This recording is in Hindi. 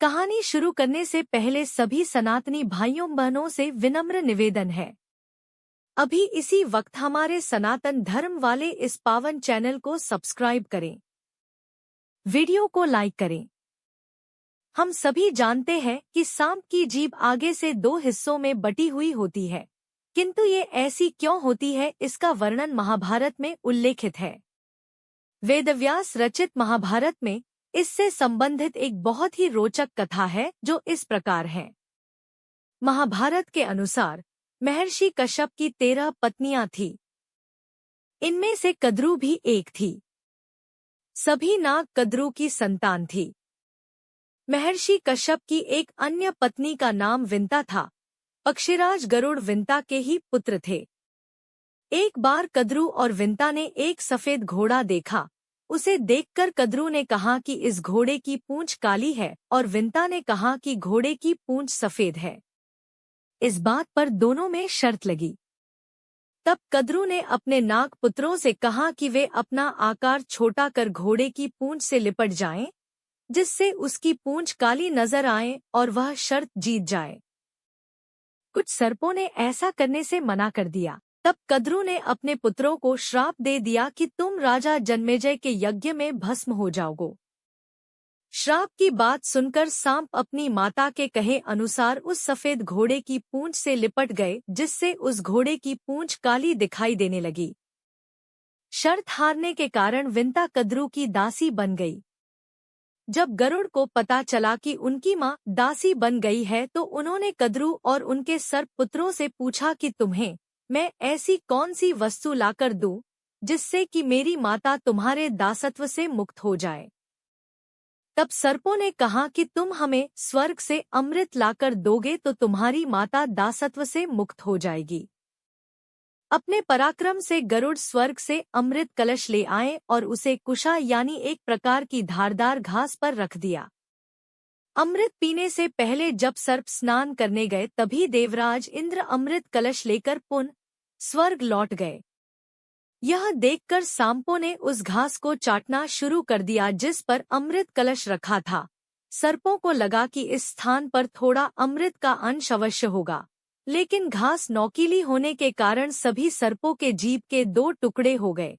कहानी शुरू करने से पहले सभी सनातनी भाइयों बहनों से विनम्र निवेदन है। अभी इसी वक्त हमारे सनातन धर्म वाले इस पावन चैनल को सब्सक्राइब करें, वीडियो को लाइक करें। हम सभी जानते हैं कि सांप की जीभ आगे से 2 हिस्सों में बटी हुई होती है, किंतु ये ऐसी क्यों होती है, इसका वर्णन महाभारत में उल्लेखित है। वेदव्यास रचित महाभारत में इससे संबंधित एक बहुत ही रोचक कथा है, जो इस प्रकार है। महाभारत के अनुसार महर्षि कश्यप की 13 पत्नियां थीं। इनमें से कद्रू भी एक थी। सभी नाग कद्रू की संतान थी। महर्षि कश्यप की एक अन्य पत्नी का नाम विंता था। पक्षीराज गरुड़ विंता के ही पुत्र थे। एक बार कद्रू और विंता ने एक सफेद घोड़ा देखा। उसे देखकर कद्रू ने कहा कि इस घोड़े की पूंछ काली है, और विंता ने कहा कि घोड़े की पूंछ सफेद है। इस बात पर दोनों में शर्त लगी। तब कद्रू ने अपने नाग पुत्रों से कहा कि वे अपना आकार छोटा कर घोड़े की पूंछ से लिपट जाएं, जिससे उसकी पूंछ काली नजर आए और वह शर्त जीत जाए। कुछ सर्पों ने ऐसा करने से मना कर दिया। तब कद्रू ने अपने पुत्रों को श्राप दे दिया कि तुम राजा जन्मेजय के यज्ञ में भस्म हो जाओगे। श्राप की बात सुनकर सांप अपनी माता के कहे अनुसार उस सफेद घोड़े की पूंछ से लिपट गए, जिससे उस घोड़े की पूंछ काली दिखाई देने लगी। शर्त हारने के कारण विंता कद्रू की दासी बन गई। जब गरुड़ को पता चला कि उनकी मां दासी बन गई है, तो उन्होंने कद्रू और उनके सर्प पुत्रों से पूछा कि तुम्हें मैं ऐसी कौन सी वस्तु लाकर दूं, जिससे कि मेरी माता तुम्हारे दासत्व से मुक्त हो जाए। तब सर्पों ने कहा कि तुम हमें स्वर्ग से अमृत लाकर दोगे तो तुम्हारी माता दासत्व से मुक्त हो जाएगी। अपने पराक्रम से गरुड़ स्वर्ग से अमृत कलश ले आए और उसे कुशा यानी एक प्रकार की धारदार घास पर रख दिया। अमृत पीने से पहले जब सर्प स्नान करने गए, तभी देवराज इंद्र अमृत कलश लेकर पुनः स्वर्ग लौट गए। यह देखकर सांपों ने उस घास को चाटना शुरू कर दिया जिस पर अमृत कलश रखा था। सर्पों को लगा कि इस स्थान पर थोड़ा अमृत का अंश अवश्य होगा, लेकिन घास नोकीली होने के कारण सभी सर्पों के जीभ के 2 टुकड़े हो गए।